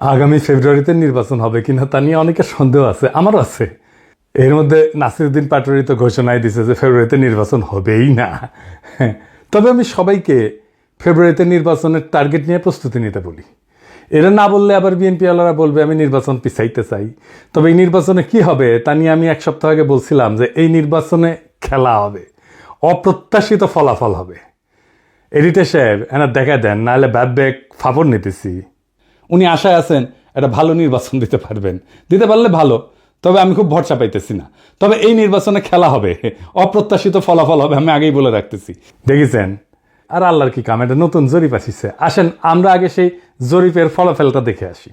আগামী ফেব্রুয়ারিতে নির্বাচন হবে কিনা তা নিয়ে অনেকের সন্দেহ আছে, আমারও আছে। এর মধ্যে নাসিরউদ্দিন পাটোয়ারি তো ঘোষণাই দিছে যে ফেব্রুয়ারিতে নির্বাচন হবেই না। তবে আমি সবাইকে ফেব্রুয়ারিতে নির্বাচনের টার্গেট নিয়ে প্রস্তুতি নিতে বলি। এরা না বললে আবার বিএনপি ওয়ালারা বলবে আমি নির্বাচন পিছাইতে চাই। তবে এই নির্বাচনে কি হবে তা নিয়ে আমি এক সপ্তাহ আগে বলছিলাম যে এই নির্বাচনে খেলা হবে, অপ্রত্যাশিত ফলাফল হবে। এডিটর সাহেব এনার দেখা দেন, নাহলে ব্যাক ফাপড় নিতেছি। উনি আশায় আছেন একটা ভালো নির্বাচন দিতে পারবেন, দিতে পারলে ভালো, তবে আমি খুব ভরসা পাইতেছি না। তবে এই নির্বাচনে খেলা হবে, অপ্রত্যাশিত ফলাফল হবে, আমি আগেই বলে রাখতেছি। দেখেছেন? আর আল্লাহর কি কাম, এটা নতুন জরিপ আসিছে। আসেন আমরা আগে সেই জরিপের ফলাফলটা দেখে আসি।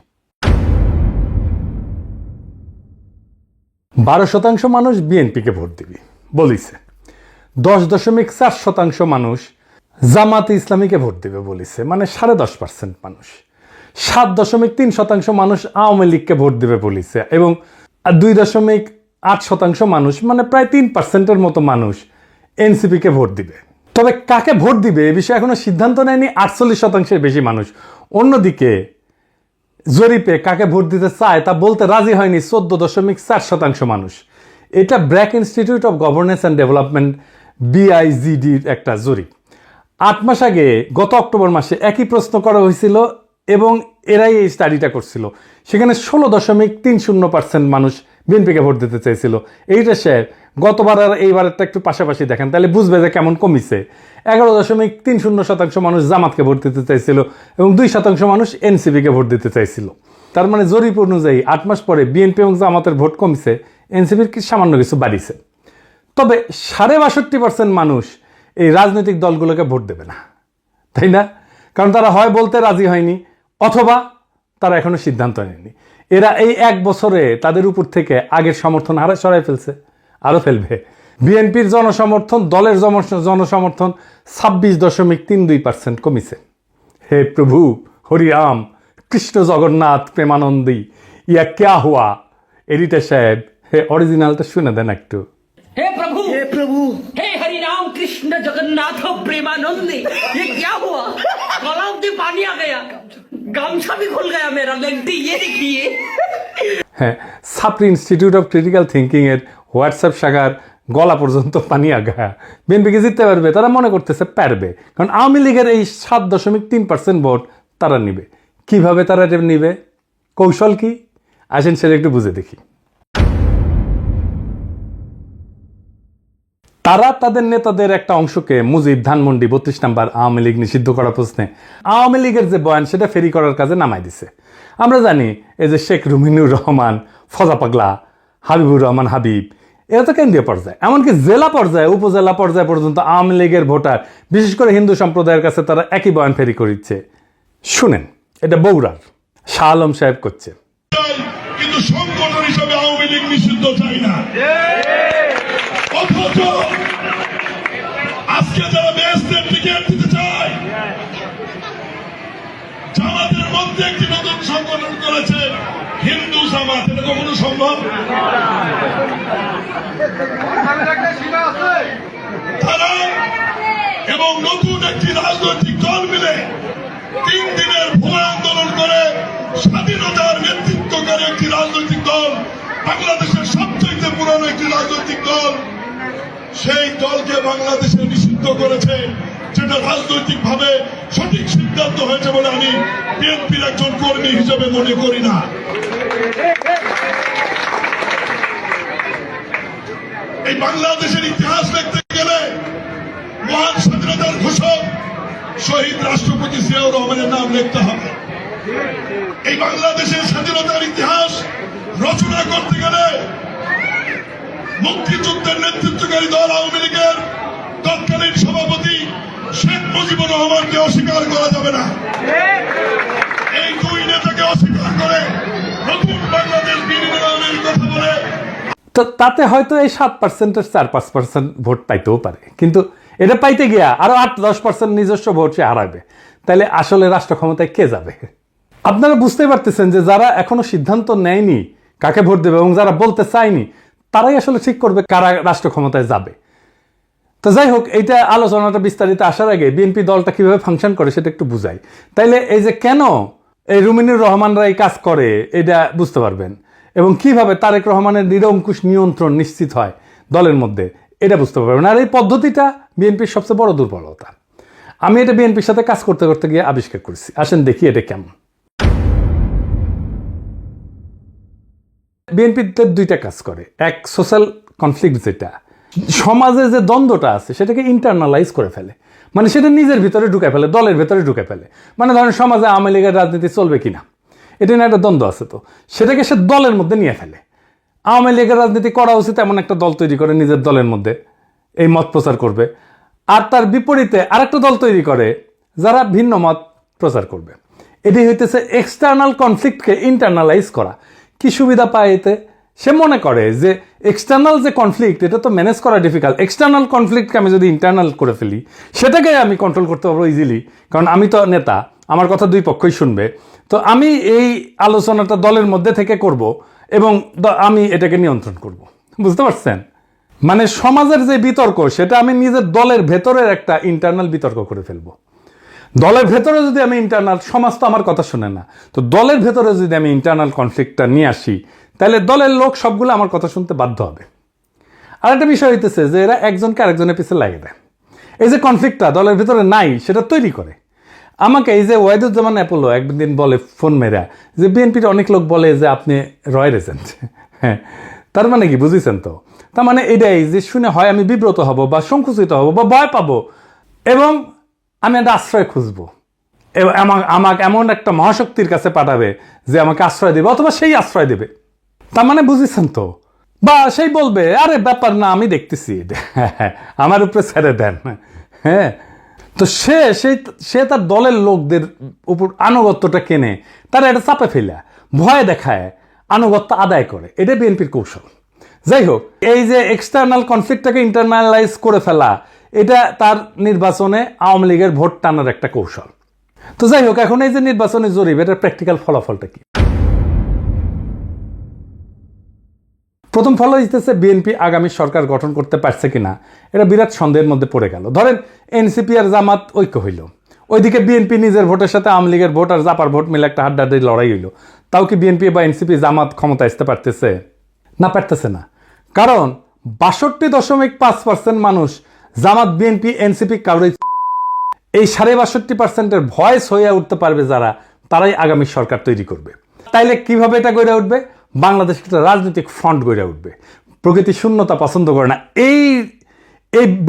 12% মানুষ বিএনপিকে ভোট দিবি বলিছে, 10.4% মানুষ জামাতে ইসলামীকে ভোট দিবে বলিছে, মানে 10.5% মানুষ। 7.3% মানুষ আওয়ামী লীগকে ভোট দিবে বলিছে, এবং 2.8% মানুষ, মানে প্রায় 3%-এর মতো মানুষ এনসিপিকে ভোট দিবে। তবে কাকে ভোট দিবে এ বিষয়ে এখনো সিদ্ধান্ত নেয়নি 48%-এর বেশি মানুষ। অন্যদিকে জরিপে কাকে ভোট দিতে চায় তা বলতে রাজি হয়নি 14.4% মানুষ। এটা BRAC institute of governance and development BIGDর একটা জরিপ। 8 মাস আগে গত অক্টোবর মাসে একই প্রশ্ন করা হয়েছিল এবং এরাই এই স্টাডিটা করছিল। সেখানে 16.30% মানুষ বিএনপিকে ভোট দিতে চাইছিল। এইটা স্যার গতবার আর এইবারেরটা একটু পাশাপাশি দেখেন, তাহলে বুঝবে যে কেমন কমিছে। 11.30% মানুষ জামাতকে ভোট দিতে চাইছিল এবং 2% মানুষ এনসিপিকে ভোট দিতে চাইছিল। তার মানে জরিপ অনুযায়ী 8 মাস পরে বিএনপি এবং জামাতের ভোট কমিছে, এনসিপির কি সামান্য কিছু বাড়িছে। তবে 62% মানুষ এই রাজনৈতিক দলগুলোকে ভোট দেবে না, তাই না? কারণ তারা হয় বলতে রাজি হয়নি, অথবা তারা এখনো সিদ্ধান্ত নেয়নি। এরা এই 1 বছরে তাদের উপর থেকে আগের সমর্থন হারা সরাই ফেলছে, আরো ফেলবে। বিএনপির জনসমর্থন, দলের জনসমর্থন 26.32% কমিছে। হে প্রভু হরি রাম কৃষ্ণ জগন্নাথ প্রেমানন্দী, ইয়া ক্যা হুয়া। এডিটর সাহেব হে অরিজিনালটা শুনে দেন একটু। हे प्रभु हे हरि राम कृष्ण जगन्नाथ प्रेमानंदी, ये क्या हुआ? गला में पानी आ गया, गमछा भी खुल गया मेरा। लेंटी ये देखिए। হ্যাঁ, সাপ্রি ইনস্টিটিউট অফ ক্রিটিক্যাল থিঙ্কিং এর হোয়াটসঅ্যাপ শাখার গলা পর্যন্ত পানি আগা। বিএনপিকে জিততে পারবে, তারা মনে করতেছে পারবে, কারণ আওয়ামী লীগের এই 7.3% ভোট তারা নিবে। কিভাবে তারা নিবে, কৌশল কি, আসেন সেটা একটু বুঝে দেখি। তারা তাদের নেতাদের একটা অংশকে মুজিব, ধানমন্ডি, 32 নম্বর আওয়ামী লীগ নিষিদ্ধ করা প্রশ্নে আওয়ামী লীগের যে বয়ান সেটা ফেরি করার কাজে নামাই দিছে। আমরা জানি এই যে শেখ রুমিনুর রহমান, ফজা পাগলা, হাবিবুর রহমান হাবিব, এরা তো কেন্দ্রীয় পর্যায়ে, এমনকি জেলা পর্যায়ে, উপজেলা পর্যায়ে পর্যন্ত আওয়ামী লীগের ভোটার, বিশেষ করে হিন্দু সম্প্রদায়ের কাছে তারা একই বয়ান ফেরি করিচ্ছে। শুনেন, এটা বগুড়ার শাহ আলম সাহেব করছে। কিন্তু সংগঠন হিসাবে আওয়ামী লীগ নিষিদ্ধ চাই না। অথচ আজকে যারা বেহেশতের টিকিট দিতে চায়, জামাতের মধ্যে একটি নতুন সংগঠন করেছে হিন্দু জামাত। এটা কখনো সম্ভব? তারা এবং নতুন একটি রাজনৈতিক দল মিলে 3 দিনের ভুয়া আন্দোলন করে স্বাধীনতার নেতৃত্ব করে একটি রাজনৈতিক দল, বাংলাদেশের সবচেয়ে পুরনো একটি রাজনৈতিক দল, সেই দলকে বাংলাদেশে নিষিদ্ধ করেছে, যেটা রাজনৈতিক ভাবে সঠিক সিদ্ধান্ত হয়েছে বলে আমি বিএনপির একজন কর্মী হিসেবে মনে করি না। এই বাংলাদেশের ইতিহাস দেখতে গেলে মহান স্বাধীনতার ঘোষক শহীদ রাষ্ট্রপতি জিয়াউর রহমানের নাম লিখতে হবে। এই বাংলাদেশের স্বাধীনতার ইতিহাস রচনা করতে গেলে মুক্তিযুদ্ধের নেতৃত্বকারী দল আওয়ামী লীগের তৎকালীন সভাপতি শেখ মুজিবুর রহমানকে অস্বীকার করা যাবে না। এই 2 নেতাকে অস্বীকার করে নতুন বাংলাদেশ বিনির্মাণের কথা বলে, তো তাতে হয়তো এই 7%-এর 4-5% ভোট পাইতেও পারে, কিন্তু এটা পাইতে গিয়া আরো 8-10% নিজস্ব ভোট সে হারাবে। তাহলে আসলে রাষ্ট্র ক্ষমতায় কে যাবে? আপনারা বুঝতে পারতেছেন যে যারা এখনো সিদ্ধান্ত নেয়নি কাকে ভোট দেবে এবং যারা বলতে চায়নি, তারাই আসলে ঠিক করবে কারা রাষ্ট্র ক্ষমতায় যাবে। তো যাই হোক, এইটা আলোচনাটা বিস্তারিত আসার আগে বিএনপি দলটা কিভাবে ফাংশন করে সেটা একটু বুঝাই। তাইলে এই যে কেন এই রুমিনুর রহমানরা এই কাজ করে এটা বুঝতে পারবেন, এবং কিভাবে তারেক রহমানের নিরঙ্কুশ নিয়ন্ত্রণ নিশ্চিত হয় দলের মধ্যে এটা বুঝতে পারবেন। আর এই পদ্ধতিটা বিএনপির সবচেয়ে বড় দুর্বলতা। আমি এটা বিএনপির সাথে কাজ করতে করতে গিয়ে আবিষ্কার করেছি। আসেন দেখি এটা কেমন। বিএনপিতে দুইটা কাজ করে। এক, সোশ্যাল কনফ্লিক্ট, যেটা সমাজে যে দ্বন্দ্বটা আছে সেটাকে ইন্টারনালাইজ করে ফেলে, মানে সেটা নিজের ভিতরে ঢুকে ফেলে, দলের ভিতরে ঢুকে ফেলে। মানে ধরেন সমাজে আওয়ামী লীগের রাজনীতি চলবে কিনা, এটা নিয়ে একটা দ্বন্দ্ব আছে, তো সেটাকে সে দলের মধ্যে নিয়ে ফেলে। আওয়ামী লীগের রাজনীতি করা উচিত এমন একটা দল তৈরি করে নিজের দলের মধ্যে এই মত প্রচার করবে, আর তার বিপরীতে আরেকটা দল তৈরি করে যারা ভিন্ন মত প্রচার করবে। এটি হইতেছে এক্সটার্নাল কনফ্লিক্টকে ইন্টারনালাইজ করা। কি সুবিধা পায় এতে? সে মনে করে যে এক্সটার্নাল যে কনফ্লিক্ট এটা তো ম্যানেজ করা ডিফিকাল্ট, এক্সটার্নাল কনফ্লিক্টকে আমি যদি ইন্টারনাল করে ফেলি সেটাকে আমি কন্ট্রোল করতে পারবো ইজিলি, কারণ আমি তো নেতা, আমার কথা দুই পক্ষই শুনবে। তো আমি এই আলোচনাটা দলের মধ্যে থেকে করব এবং আমি এটাকে নিয়ন্ত্রণ করব। বুঝতে পারছেন? মানে সমাজের যে বিতর্ক সেটা আমি নিজের দলের ভেতরের একটা ইন্টারনাল বিতর্ক করে ফেলবো। দলের ভেতরে যদি আমি ইন্টারনাল, সমাজ তো আমার কথা শুনে না, তো দলের ভেতরে যদি আমি ইন্টারনাল কনফ্লিক্টটা নিয়ে আসি তাহলে দলের লোক সবগুলো আমার কথা শুনতে বাধ্য হবে। আর একটা বিষয় হইতেছে যে এরা একজনকে আরেকজনের পিছিয়ে লাগিয়ে দেয়। এই যে কনফ্লিক্টটা দলের ভেতরে নাই সেটা তৈরি করে। আমাকে এই যে ওয়াহিদুজ্জামান অ্যাপোলো একদিন বলে ফোন মেরা যে বিএনপির অনেক লোক বলে যে আপনি রয়ের এজেন্ট। হ্যাঁ, তার মানে কি বুঝেছেন? তো তার মানে এটাই যে শুনে হয় আমি বিব্রত হব বা সংকুচিত হব বা ভয় পাবো, এবং আমি একটা আশ্রয় খুঁজবো, আমাকে এমন একটা মহাশক্তির কাছে পাঠাবে যে আমাকে আশ্রয় দেবে, অথবা সেই আশ্রয় দেবে। তার মানে বুঝেছেন তো? বা সেই বলবে আরে ব্যাপার না, আমি দেখতেছি, আমার উপরে ছেড়ে দেন। হ্যাঁ, তো সে তার দলের লোকদের উপর আনুগত্যটা কেনে, তারা এটা চাপে ফেলা, ভয় দেখায়, আনুগত্য আদায় করে। এটা বিএনপির কৌশল। যাই হোক, এই যে এক্সটার্নাল কনফ্লিক্টটাকে ইন্টারনালাইজ করে ফেলা, এটা তার নির্বাচনে আওয়ামী লীগের ভোট টানার একটা কৌশল। তো যাই হোক, এখন এই যে নির্বাচনী জরিপ, এটার প্র্যাকটিক্যাল ফলাফলটা কি? প্রথম ফল হইতেছে বিএনপি আগামী সরকার গঠন করতে পারছে কিনা এটা বিরাট সন্দেহের মধ্যে পড়ে গেল। ধরেন এনসিপি আর জামাত ঐক্য হইল, ওইদিকে বিএনপি নিজের ভোটের সাথে আওয়ামী লীগের ভোট আর জাপার ভোট মিলে একটা হাড্ডাহাড্ডি লড়াই হইল, তাও কি বিএনপি বা এনসিপি জামাত ক্ষমতা আসতে পারতেছে? না, পারতেছে না। কারণ 62.5% মানুষ জামাত, বিএনপি, এনসিপি কাউরে, এই 62.5%-এর ভয়েস হয়ে উঠতে পারবে যারা, তারাই আগামী সরকার তৈরি করবে। তাইলে কিভাবে এটা গড়ে উঠবে? বাংলাদেশ একটা রাজনৈতিক ফ্রন্ট গড়ে উঠবে। প্রকৃতি শূন্যতা পছন্দ করে না। এই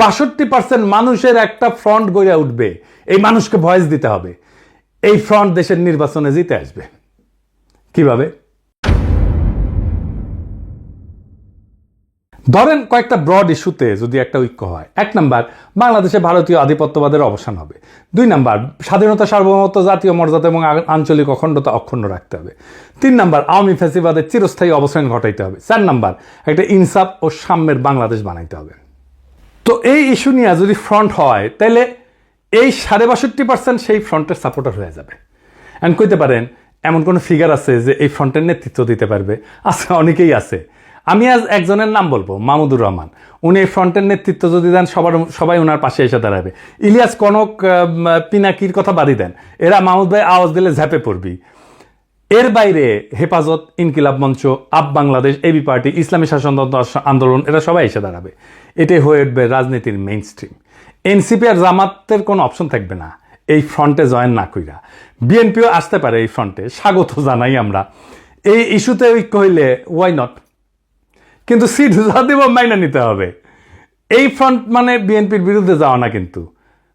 62% মানুষের একটা ফ্রন্ট গড়ে উঠবে। এই মানুষকে ভয়েস দিতে হবে। এই ফ্রন্ট দেশের নির্বাচনে জিতে আসবে। কিভাবে? ধরেন কয়েকটা ব্রড ইস্যুতে যদি একটা ঐক্য হয়। 1 নাম্বার, বাংলাদেশে ভারতীয় আধিপত্যবাদের অবসান হবে। 2 নাম্বার, স্বাধীনতা, সার্বভৌমত্ব, জাতীয় মর্যাদা এবং আঞ্চলিক অখণ্ডতা অক্ষুণ্ণ রাখতে হবে। 3 নাম্বার, আওয়ামী ফ্যাসিবাদের চিরস্থায়ী অবসান ঘটাইতে হবে। 4 নাম্বার, একটা ইনসাফ ও সাম্যের বাংলাদেশ বানাইতে হবে। তো এই ইস্যু নিয়ে যদি ফ্রন্ট হয় তাহলে এই 62% সেই ফ্রন্টের সাপোর্টার হয়ে যাবে। এন্ড কইতে পারেন এমন কোন ফিগার আছে যে এই ফ্রন্টের নেতৃত্ব দিতে পারবে? আছে, অনেকেই আছে। আমি আজ একজনের নাম বলবো, মাহমুদুর রহমান। উনি এই ফ্রন্টের নেতৃত্ব যদি দেন সবাই ওনার পাশে এসে দাঁড়াবে। ইলিয়াস, কনক, পিনাকির কথা বাদই দেন, এরা মাহমুদ ভাই আওয়াজ দিলে ঝাঁপে পড়বি। এর বাইরে হেফাজত, ইনকিলাব মঞ্চ, আপ বাংলাদেশ, এবি পার্টি, ইসলামী শাসনতন্ত্র আন্দোলন, এরা সবাই এসে দাঁড়াবে। এটাই হয়ে উঠবে রাজনীতির মেইন স্ট্রিম। এনসিপি আর জামাতের কোনো অপশন থাকবে না এই ফ্রন্টে জয়েন না কইরা। বিএনপিও আসতে পারে এই ফ্রন্টে, স্বাগত জানাই আমরা। এই ইস্যুতে ঐক্য হইলে ওয়াই নট, কিন্তু সিট যা দেব মাইনা নিতে হবে। এই ফ্রন্ট মানে বিএনপির বিরুদ্ধে যাওয়া না, কিন্তু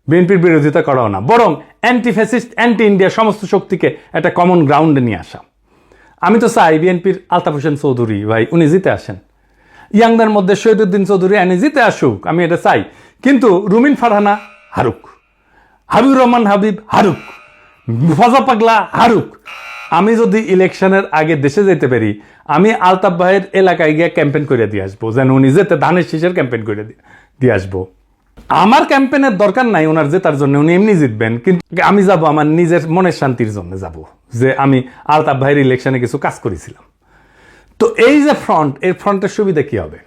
বিএনপির বিরোধিতা করাও না, বরং অ্যান্টি ফ্যাসিস্ট, অ্যান্টি ইন্ডিয়া সমস্ত শক্তিকে একটা কমন গ্রাউন্ডে নিয়ে আসা। আমি তো চাই বিএনপির আলতাফ হোসেন চৌধুরী ভাই উনি জিতে আসেন, ইয়াংদের মধ্যে শহীদুদ্দিন চৌধুরী এনে জিতে আসুক, আমি এটা চাই। কিন্তু রুমিন ফারহানা হারুক, হাবিবুর রহমান হাবিব হারুক, ফজা পাগলা হারুক। আমি যদি ইলেকশনের আগে দেশে যেতে পারি, আমি আলতাফ ভাইয়ের এলাকায় গিয়ে ক্যাম্পেইন করে দিয়ে আসবো, যেন উনি যেতে ধানের শীষের ক্যাম্পেইন করে দিয়ে আসবো। আমার ক্যাম্পেইনের দরকার নাই ওনার জেতার জন্য, উনি এমনি জিতবেন, কিন্তু আমি যাব আমার নিজের মনের শান্তির জন্য যাব, যে আমি আলতাফ ভাইয়ের ইলেকশনে কিছু কাজ করেছিলাম। তো এই যে ফ্রন্ট, এই ফ্রন্টের সুবিধা কি হবে?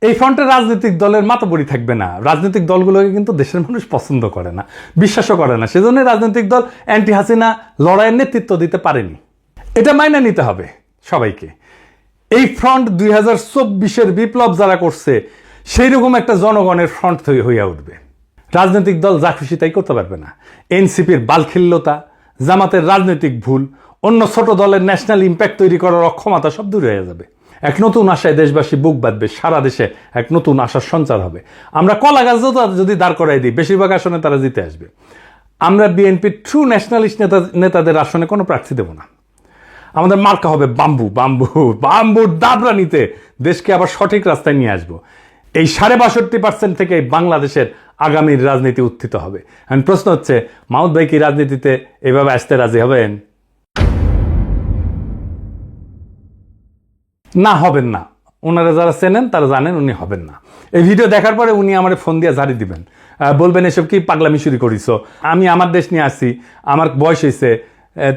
এই ফ্রন্টে রাজনৈতিক দলের মাতবরি থাকবে না। রাজনৈতিক দলগুলোকে কিন্তু দেশের মানুষ পছন্দ করে না, বিশ্বাসও করে না। সেজন্য রাজনৈতিক দল অ্যান্টি হাসিনা লড়াইয়ের নেতৃত্ব দিতে পারেনি। এটা মাইনে নিতে হবে সবাইকে। এই ফ্রন্ট 2024-এর বিপ্লব যারা করছে সেই রকম একটা জনগণের ফ্রন্ট হইয়া উঠবে। রাজনৈতিক দল যা খুশি তাই করতে পারবে না। এনসিপির বালখিল্যতা, জামাতের রাজনৈতিক ভুল, অন্য ছোট দলের ন্যাশনাল ইম্প্যাক্ট তৈরি করার অক্ষমতা সব দূর হয়ে যাবে। এক নতুন আশায় দেশবাসী বুক বাঁধবে, সারা দেশে এক নতুন আশার সঞ্চার হবে। আমরা কলা গাছ যদি দাঁড় করাই দিই, বেশিরভাগ আসনে তারা জিতে আসবে। আমরা বিএনপির ট্রু ন্যাশনালিস্ট নেতাদের আসনে কোনো প্রার্থী দেব না। আমাদের মার্কা হবে বাম্বুর দাবরা নিতে দেশকে আবার সঠিক রাস্তায় নিয়ে আসবো। এই 62% থেকে বাংলাদেশের আগামীর রাজনীতি উত্থিত হবে। এখন প্রশ্ন হচ্ছে, মাহমুদ ভাই কি রাজনীতিতে এভাবে আসতে রাজি হবেন? না, হবেন না। ওনারা যারা চেনেন তারা জানেন উনি হবেন না। এই ভিডিও দেখার পরে উনি আমার ফোন দিয়ে ঝাড়ি দিবেন, বলবেন এসব কি পাগলামি শুরু করিস, আমি আমার দেশ নিয়ে আসছি, আমার বয়স হয়েছে।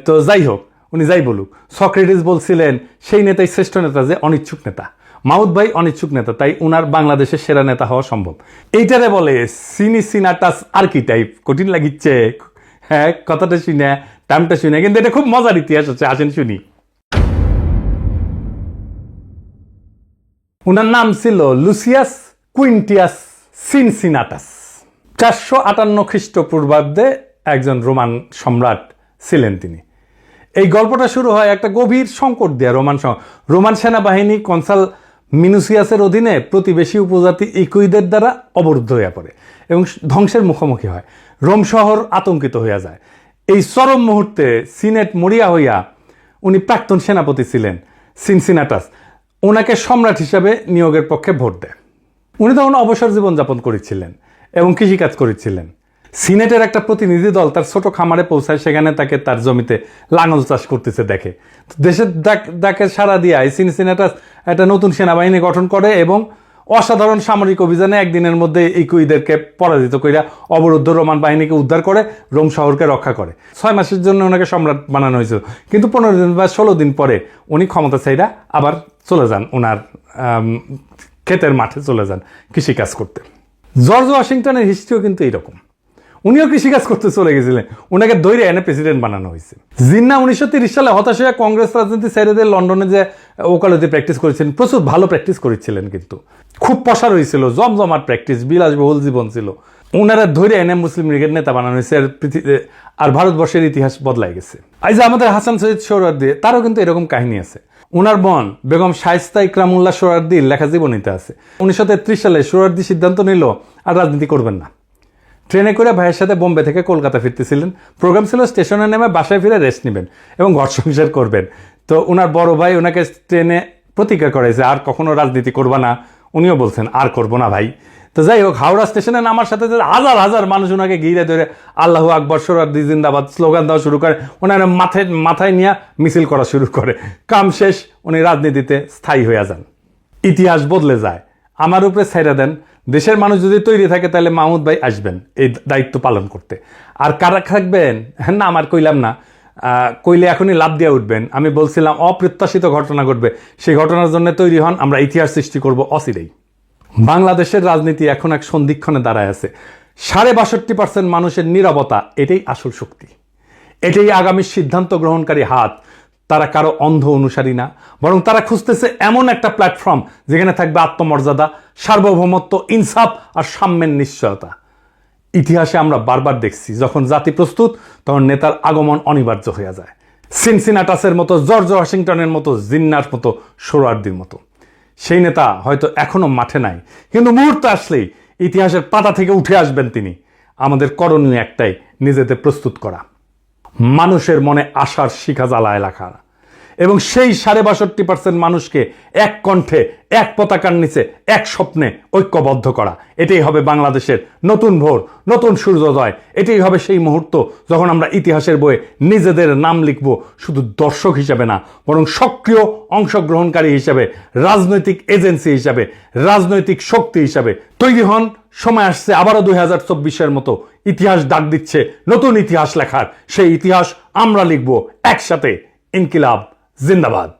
তো যাই হোক, উনি যাই বলুক। সক্রেটিস বলছিলেন সেই নেতাই শ্রেষ্ঠ নেতা যে অনিচ্ছুক নেতা। মাহমুদ ভাই অনিচ্ছুক নেতা, তাই উনার বাংলাদেশের সেরা নেতা হওয়া সম্ভব। এইটারে বলে সিনাটাস আর্কিটাইপ। কঠিন লাগিচ্ছে হ্যাঁ কথাটা শুনে, টাইমটা শুনে, কিন্তু এটা খুব মজার ইতিহাস আছে, আসেন শুনি। উনার নাম ছিল লুসিয়াস কুইন্টিয়াস সিনসিনাটাস। 458 খ্রিস্টপূর্বাব্দে একজন রোমান সম্রাট ছিলেন তিনি। এই গল্পটা শুরু হয় একটা গভীর সংকট দিয়ে। রোমান সেনাবাহিনী কনসাল মিনুসিয়াসের অধীনে প্রতিবেশী উপজাতি ইকুইদের দ্বারা অবরুদ্ধ হয়ে পড়ে এবং ধ্বংসের মুখোমুখি হয়। রোম শহর আতঙ্কিত হইয়া যায়। এই চরম মুহূর্তে সিনেট মরিয়া হইয়া, উনি প্রাক্তন সেনাপতি ছিলেন সিনসিনাটাস, ওনাকে সম্রাট হিসাবে নিয়োগের পক্ষে ভোট দেয়। উনি তখন অবসর জীবনযাপন করেছিলেন এবং কৃষিকাজ করেছিলেন। সিনেটের একটা প্রতিনিধি দল তার ছোট খামারে পৌঁছায়, সেখানে তাকে তার জমিতে লাঙল চাষ করতেছে দেখে। দেশের ডাকে সাড়া দিয়ে সিনসিনাটাস একটা নতুন সেনাবাহিনী গঠন করে এবং অসাধারণ সামরিক অভিযানে একদিনের মধ্যে ইকুইদেরকে পরাজিত কইরা অবরুদ্ধ রোমান বাহিনীকে উদ্ধার করে রোম শহরকে রক্ষা করে। 6 মাসের জন্য ওনাকে সম্রাট বানানো হয়েছিল, কিন্তু 15 দিন বা 16 দিন পরে উনি ক্ষমতা চাইরা আবার চলে যান, ওনার ক্ষেতের মাঠে চলে যান কৃষিকাজ করতে। জর্জ ওয়াশিংটনের হিস্ট্রিও কিন্তু এইরকম। উনিও কৃষিকাজ করতে চলে গেছিলেন, ওনাকে ধৈর্য এনে প্রেসিডেন্ট বানানো হয়েছে। জিন্না 1930 সালে হতাশ হয়ে কংগ্রেস রাজনীতি ছেড়ে দিয়ে লন্ডনে যে ওকালতি প্র্যাকটিস করেছিলেন, প্রচুর ভালো প্র্যাকটিস করেছিলেন, কিন্তু খুব প্রসার হয়েছিল, জমজমাট প্র্যাকটিস, বিলাসবহুল জীবন ছিল। ওনারা ধৈর্য এনে মুসলিম লীগের নেতা বানানো হয়েছে, আর ভারতবর্ষের ইতিহাস বদলাই গেছে। আজ আমাদের হাসান সৈয়দ সোহরাওয়ার্দী, তারও কিন্তু এরকম কাহিনী আছে। ওনার বোন বেগম শায়েস্তা ইকরামুল্লাহ সোহরাওয়ার্দীর লেখা জীবনীতে আছে। 1933 সালে সোহরাওয়ার্দী সিদ্ধান্ত নিল আর রাজনীতি করবেন না। ট্রেনে করে ভাইয়ের সাথে বোম্বে থেকে কলকাতা ফিরতেছিলেন। প্রোগ্রাম ছিল স্টেশনে নেমে বাসায় ফিরে রেস্ট নেবেন এবং ঘর সংসার করবেন। তো ওনার বড় ভাই ওনাকে ট্রেনে প্রতিজ্ঞা করেছে আর কখনো রাজনীতি করবা না। উনিও বলছেন আর করবো না ভাই। তো যাই হোক, হাওড়া স্টেশনে নামার সাথে হাজার হাজার মানুষ ওনাকে ঘিরে ধরে আল্লাহু আকবর, সোহরাওয়ার্দী জিন্দাবাদ স্লোগান দেওয়া শুরু করে। ওনার মাথায় নিয়ে মিছিল করা শুরু করে। কাম শেষ, উনি রাজনীতিতে স্থায়ী হয়ে যান। ইতিহাস বদলে যায়। আমার উপরে ছাইরা দেন। দেশের মানুষ যদি তৈরি থাকে তাহলে মাহমুদ ভাই আসবেন এই দায়িত্ব পালন করতে। আর কারা থাকবেন না আমার কইলাম না, কইলে এখনই লাভ দিয়ে উঠবেন। আমি বলছিলাম অপ্রত্যাশিত ঘটনা ঘটবে, সেই ঘটনার জন্য তৈরি হন। আমরা ইতিহাস সৃষ্টি করব অচিরেই। বাংলাদেশের রাজনীতি এখন এক সন্ধিক্ষণে দাঁড়ায় আছে। 62% মানুষের নীরবতা, এটাই আসল শক্তি, এটাই আগামী সিদ্ধান্ত গ্রহণকারী হাত। তারা কারো অন্ধ অনুসারী না, বরং তারা খুঁজতেছে এমন একটা প্ল্যাটফর্ম যেখানে থাকবে আত্মমর্যাদা, সার্বভৌমত্ব, ইনসাফ আর সাম্যের নিশ্চয়তা। ইতিহাসে আমরা বারবার দেখছি, যখন জাতি প্রস্তুত তখন নেতার আগমন অনিবার্য হয়ে যায়। সিনসিনাটাসের মতো, জর্জ ওয়াশিংটনের মতো, জিন্নার মতো, সোহরাওয়ার্দীর মতো। সেই নেতা হয়তো এখনো মাঠে নাই, কিন্তু মুহূর্তে আসলেই ইতিহাসের পাতা থেকে উঠে আসবেন তিনি। আমাদের করণীয় একটাই, নিজেদের প্রস্তুত করা, মানুষের মনে আশার শিখা জ্বালায় রাখা এবং সেই 62% মানুষকে এক কণ্ঠে, এক পতাকার নিচে, এক স্বপ্নে ঐক্যবদ্ধ করা। এটাই হবে বাংলাদেশের নতুন ভোর, নতুন সূর্যোদয়। এটাই হবে সেই মুহূর্ত যখন আমরা ইতিহাসের বইয়ে নিজেদের নাম লিখব, শুধু দর্শক হিসাবে না, বরং সক্রিয় অংশগ্রহণকারী হিসাবে, রাজনৈতিক এজেন্সি হিসাবে, রাজনৈতিক শক্তি হিসাবে তৈরি হন। সময় আসছে আবারও 2024-এর মতো। ইতিহাস ডাক দিচ্ছে নতুন ইতিহাস লেখার। সেই ইতিহাস আমরা লিখব একসাথে। ইনকিলাব জিন্দাবাদ।